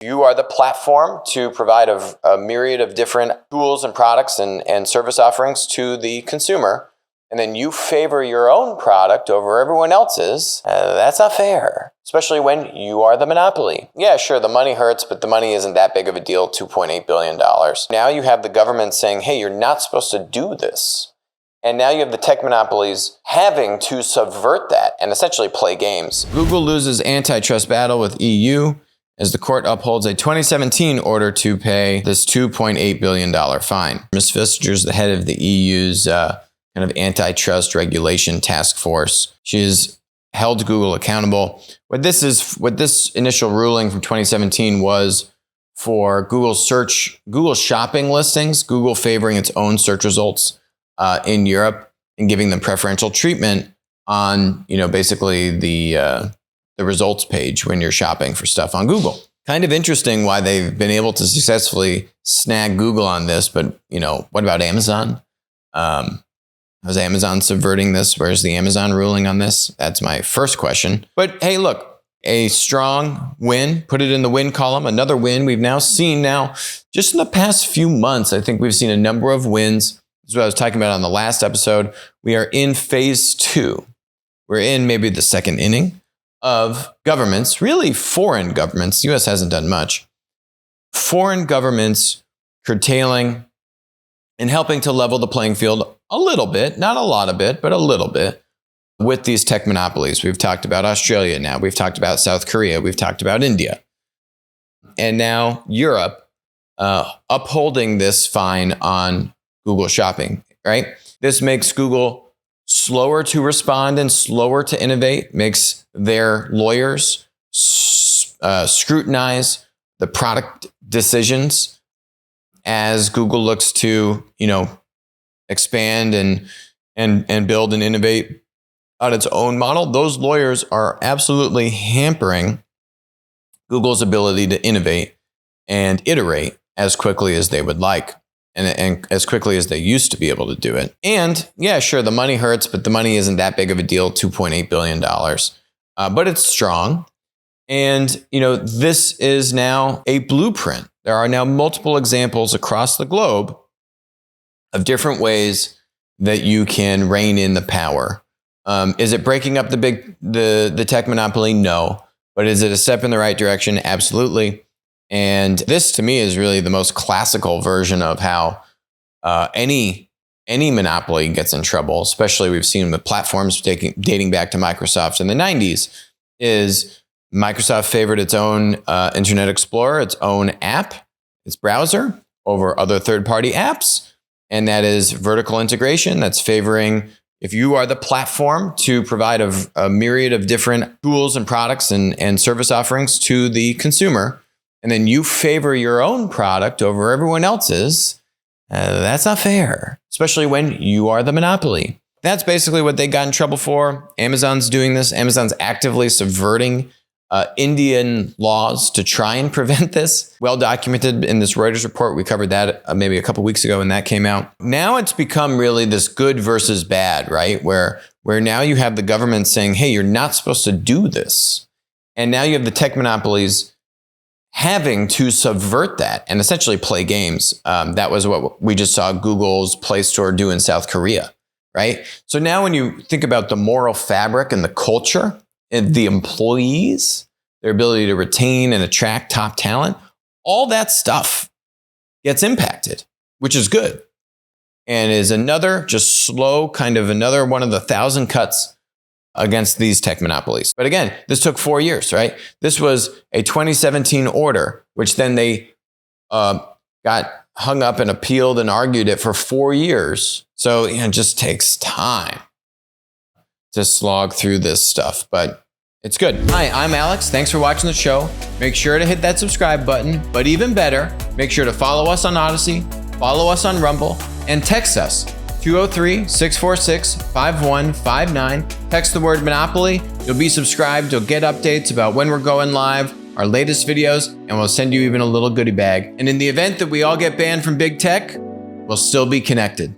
You are the platform to provide a myriad of different tools and products and service offerings to the consumer, and then you favor your own product over everyone else's. That's not fair, especially when you are the monopoly. Yeah, sure, the money hurts, but the money isn't that big of a deal, $2.8 billion. Now you have the government saying, hey, you're not supposed to do this. And now you have the tech monopolies having to subvert that and essentially play games. Google loses antitrust battle with EU as the court upholds a 2017 order to pay this $2.8 billion fine. Ms. Vestager is the head of the EU's kind of antitrust regulation task force. She has held Google accountable. What this initial ruling from 2017 was for Google shopping listings, Google favoring its own search results in Europe and giving them preferential treatment on, basically the results page when you're shopping for stuff on Google. Kind of interesting why they've been able to successfully snag Google on this, but what about Amazon? How's Amazon subverting this? Where's the Amazon ruling on this? That's my first question. But hey, look, a strong win, put it in the win column, another win. We've now seen just in the past few months, I think we've seen a number of wins. This is what I was talking about on the last episode. We are in phase 2. We're in maybe the second inning of governments, really foreign governments. The US hasn't done much. Foreign governments curtailing and helping to level the playing field a little bit, not a lot of it, but a little bit with these tech monopolies. We've talked about Australia now. We've talked about South Korea. We've talked about India. And now Europe upholding this fine on Google Shopping, right? This makes Google slower to respond and slower to innovate, makes their lawyers scrutinize the product decisions as Google looks to, expand and build and innovate on its own model. Those lawyers are absolutely hampering Google's ability to innovate and iterate as quickly as they would like and as quickly as they used to be able to do it. And yeah, sure, the money hurts, but the money isn't that big of a deal, $2.8 billion. But it's strong. And, this is now a blueprint. There are now multiple examples across the globe of different ways that you can rein in the power. Is it breaking up the tech monopoly? No. But is it a step in the right direction? Absolutely. And this, to me, is really the most classical version of how any monopoly gets in trouble, especially we've seen with platforms dating back to Microsoft in the 90s, is Microsoft favored its own Internet Explorer, its own app, its browser over other third-party apps. And that is vertical integration. That's favoring, if you are the platform to provide a myriad of different tools and products and service offerings to the consumer, and then you favor your own product over everyone else's, that's not fair, especially when you are the monopoly. That's basically what they got in trouble for. Amazon's doing this. Amazon's actively subverting Indian laws to try and prevent this. Well documented in this Reuters report. We covered that maybe a couple weeks ago when that came out. Now it's become really this good versus bad, right? Where now you have the government saying, hey, you're not supposed to do this. And now you have the tech monopolies having to subvert that and essentially play games. That was what we just saw Google's Play Store do in South Korea, right? So now when you think about the moral fabric and the culture and the employees, their ability to retain and attract top talent, all that stuff gets impacted, which is good. And is another just slow, kind of another one of the 1,000 cuts against these tech monopolies. But again, this took 4 years, right? This was a 2017 order, which then they got hung up and appealed and argued it for 4 years. So it just takes time to slog through this stuff, but it's good. Hi, I'm Alex. Thanks for watching the show. Make sure to hit that subscribe button, but even better, make sure to follow us on Odyssey, follow us on Rumble, and text us 203-646-5159. Text the word Monopoly. You'll be subscribed. You'll get updates about when we're going live, our latest videos, and we'll send you even a little goodie bag. And in the event that we all get banned from big tech, we'll still be connected.